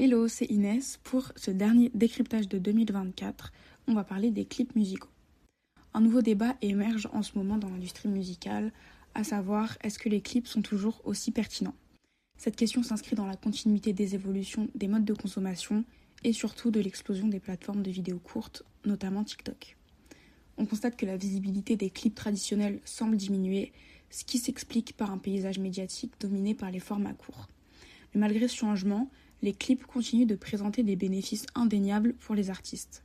Hello, c'est Inès. Pour ce dernier décryptage de 2024, on va parler des clips musicaux. Un nouveau débat émerge en ce moment dans l'industrie musicale, à savoir est-ce que les clips sont toujours aussi pertinents? Cette question s'inscrit dans la continuité des évolutions des modes de consommation et surtout de l'explosion des plateformes de vidéos courtes, notamment TikTok. On constate que la visibilité des clips traditionnels semble diminuer, ce qui s'explique par un paysage médiatique dominé par les formats courts. Mais malgré ce changement, les clips continuent de présenter des bénéfices indéniables pour les artistes.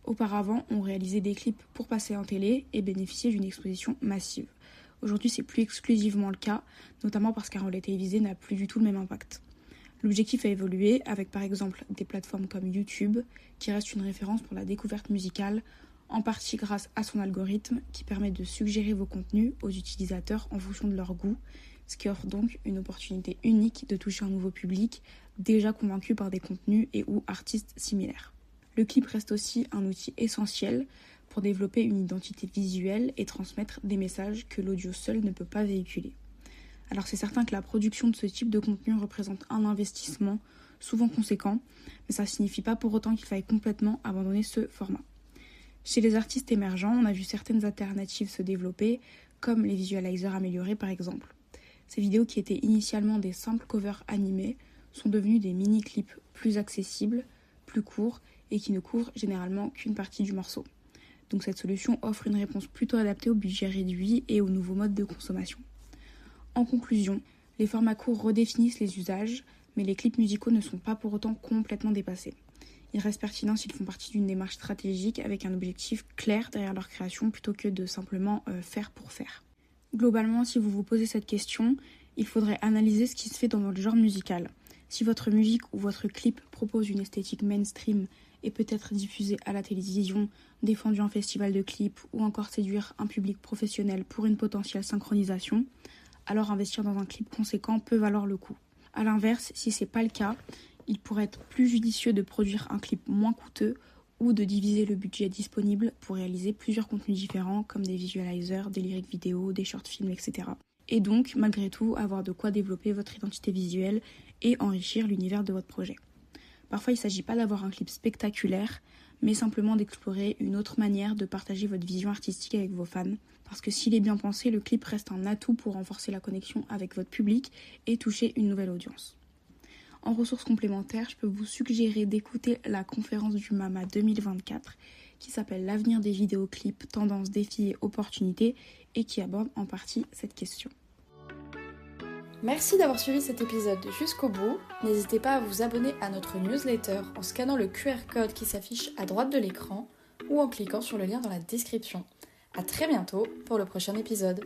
Auparavant, on réalisait des clips pour passer en télé et bénéficier d'une exposition massive. Aujourd'hui, c'est plus exclusivement le cas, notamment parce qu'un relais télévisé n'a plus du tout le même impact. L'objectif a évolué avec par exemple des plateformes comme YouTube, qui reste une référence pour la découverte musicale, en partie grâce à son algorithme qui permet de suggérer vos contenus aux utilisateurs en fonction de leur goût, ce qui offre donc une opportunité unique de toucher un nouveau public déjà convaincu par des contenus et ou artistes similaires. Le clip reste aussi un outil essentiel pour développer une identité visuelle et transmettre des messages que l'audio seul ne peut pas véhiculer. Alors c'est certain que la production de ce type de contenu représente un investissement souvent conséquent, mais ça ne signifie pas pour autant qu'il faille complètement abandonner ce format. Chez les artistes émergents, on a vu certaines alternatives se développer, comme les visualizers améliorés par exemple. Ces vidéos qui étaient initialement des simples covers animés sont devenues des mini-clips plus accessibles, plus courts et qui ne couvrent généralement qu'une partie du morceau. Donc cette solution offre une réponse plutôt adaptée au budget réduit et aux nouveaux modes de consommation. En conclusion, les formats courts redéfinissent les usages, mais les clips musicaux ne sont pas pour autant complètement dépassés. Ils restent pertinents s'ils font partie d'une démarche stratégique avec un objectif clair derrière leur création plutôt que de simplement faire pour faire. Globalement, si vous vous posez cette question, il faudrait analyser ce qui se fait dans votre genre musical. Si votre musique ou votre clip propose une esthétique mainstream et peut être diffusé à la télévision, défendu en festival de clips ou encore séduire un public professionnel pour une potentielle synchronisation, alors investir dans un clip conséquent peut valoir le coup. A l'inverse, si c'est pas le cas, il pourrait être plus judicieux de produire un clip moins coûteux ou de diviser le budget disponible pour réaliser plusieurs contenus différents comme des visualizers, des lyrics vidéo, des short films, etc. Et donc, malgré tout, avoir de quoi développer votre identité visuelle et enrichir l'univers de votre projet. Parfois, il ne s'agit pas d'avoir un clip spectaculaire, mais simplement d'explorer une autre manière de partager votre vision artistique avec vos fans. Parce que s'il est bien pensé, le clip reste un atout pour renforcer la connexion avec votre public et toucher une nouvelle audience. En ressources complémentaires, je peux vous suggérer d'écouter la conférence du MAMA 2024 qui s'appelle L'avenir des vidéoclips, tendances, défis et opportunités et qui aborde en partie cette question. Merci d'avoir suivi cet épisode jusqu'au bout. N'hésitez pas à vous abonner à notre newsletter en scannant le QR code qui s'affiche à droite de l'écran ou en cliquant sur le lien dans la description. À très bientôt pour le prochain épisode.